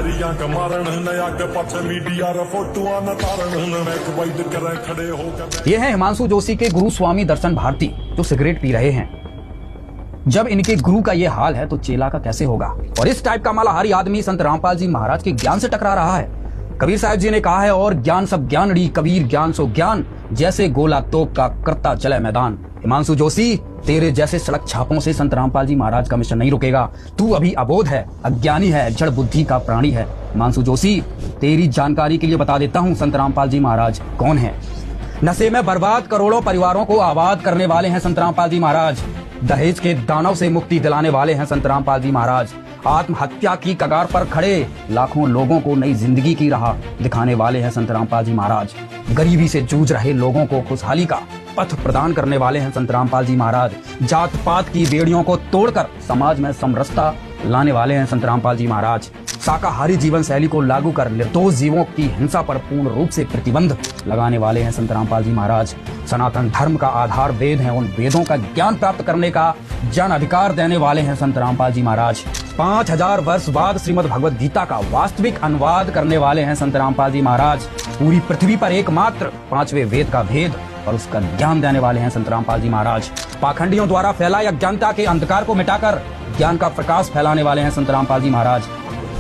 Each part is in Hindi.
बैरियां क मारण नया के पछ मीडिया र फोटोआं न तारण मैक वैद करे खड़े होकर। ये है हिमांशु जोशी के गुरु स्वामी दर्शन भारती, जो सिगरेट पी रहे हैं। जब इनके गुरु का ये हाल है तो चेला का कैसे होगा। और इस टाइप का मालाहारी आदमी संत रामपाल जी महाराज के ज्ञान से टकरा रहा है। कबीर साहब जी ने कहा है, और ज्ञान सब ज्ञानड़ी कबीर ज्ञान सो ज्ञान, जैसे गोला तोप का करता चले मैदान। हिमांशु जोशी, तेरे जैसे सड़क छापों से संत रामपाल जी महाराज का मिशन नहीं रुकेगा। तू अभी अबोध है, अज्ञानी है, जड़ बुद्धि का प्राणी है। हिमांशु जोशी, तेरी जानकारी के लिए बता देता हूँ संत रामपाल जी महाराज कौन है। नशे में बर्बाद करोड़ों परिवारों को आबाद करने वाले हैं संत रामपाल जी महाराज। दहेज के दानव से मुक्ति दिलाने वाले हैं संत रामपाल जी महाराज। आत्महत्या की कगार पर खड़े लाखों लोगों को नई जिंदगी की राह दिखाने वाले हैं संत रामपाल जी महाराज। गरीबी से जूझ रहे लोगों को खुशहाली का पथ प्रदान करने वाले हैं संत रामपाल जी महाराज। जात पात की बेड़ियों को तोड़कर समाज में समरसता लाने वाले हैं संत रामपाल जी महाराज। शाकाहारी जीवन शैली को लागू कर निर्दोष जीवों की हिंसा पर पूर्ण रूप से प्रतिबंध लगाने वाले हैं संत रामपाल जी महाराज। सनातन धर्म का आधार वेद है, उन वेदों का ज्ञान प्राप्त करने का जन अधिकार देने वाले हैं संत रामपाल जी महाराज। 5000 वर्ष बाद श्रीमद् भगवद गीता का वास्तविक अनुवाद करने वाले हैं संत रामपाल जी महाराज। पूरी पृथ्वी पर एकमात्र 5वें वेद का भेद और उसका ज्ञान देने वाले हैं संत रामपाल जी महाराज। पाखंडियों द्वारा फैलाई अज्ञानता के अंधकार को मिटाकर ज्ञान का प्रकाश फैलाने वाले हैं संत रामपाल जी महाराज।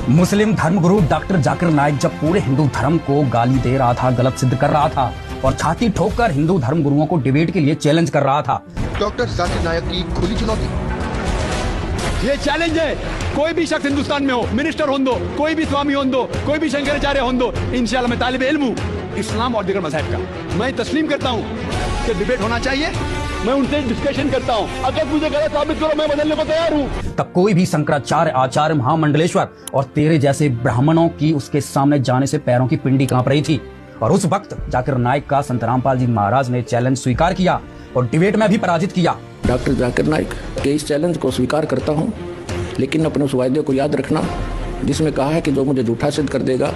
मुस्लिम धर्मगुरु डॉक्टर जाकिर नाइक जब पूरे हिंदू धर्म को गाली दे रहा था, गलत सिद्ध कर रहा था और छाती ठोककर हिंदू धर्मगुरुओं को डिबेट के लिए चैलेंज कर रहा था। डॉक्टर जाकिर नाइक की खुली चुनौती। ये चैलेंज है, कोई भी शख्स हिंदुस्तान में हो, मिनिस्टर हो दो, कोई भी स्वामी हो दो, कोई भी शंकराचार्य हो दो, इंशाल्लाह मैं तालिब इल्म हूँ इस्लाम और दीगर मज़हब का। मैं तस्लीम करता हूँ कि डिबेट होना चाहिए। मैं उनसे डिस्कशन करता हूँ, अगर मुझे गलत साबित करो मैं बदलने को तैयार हूँ। तब कोई भी शंकराचार्य, आचार्य, महामंडलेश्वर और तेरे जैसे ब्राह्मणों की उसके सामने जाने से पैरों की पिंडी कांप रही थी। और उस वक्त जाकिर नाइक का संत रामपाल जी महाराज ने चैलेंज स्वीकार किया और डिबेट में भी पराजित किया। डॉक्टर जाकिर नाइक के इस चैलेंज को स्वीकार करता हूँ, लेकिन अपने उस वायदे को याद रखना जिसमें कहा है कि जो मुझे झूठा सिद्ध कर देगा,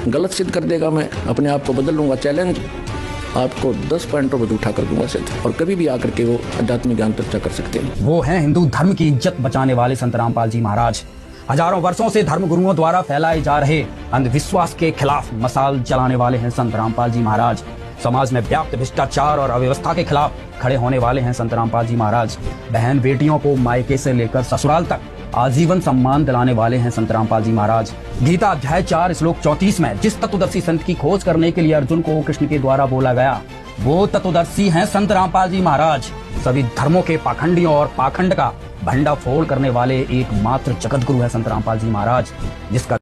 गलत सिद्ध कर देगा, मैं अपने आप को बदल लूंगा। चैलेंज आपको 10 पॉइंटों पर झूठा कर दूंगा सिद्ध, और कभी भी आकर के वो आध्यात्मिक ज्ञान चर्चा कर सकते हैं। वो हैं हिंदू धर्म की इज्जत बचाने वाले संत रामपाल जी महाराज। हजारों वर्षों से धर्म गुरुओं द्वारा फैलाए जा रहे अंधविश्वास के खिलाफ मसाल जलाने वाले हैं संत रामपाल जी महाराज। समाज में व्याप्त भ्रष्टाचार और अव्यवस्था के खिलाफ खड़े होने वाले हैं संत रामपाल जी महाराज। बहन बेटियों को मायके से लेकर ससुराल तक आजीवन सम्मान दिलाने वाले हैं संत रामपाल जी महाराज। गीता अध्याय 4 श्लोक 34 में जिस तत्वदर्शी संत की खोज करने के लिए अर्जुन को कृष्ण के द्वारा बोला गया, वो तत्वदर्शी हैं संत रामपाल जी महाराज। सभी धर्मों के पाखंडियों और पाखंड का भंडाफोड़ करने वाले एकमात्र जगत गुरु है संत रामपाल जी महाराज, जिसका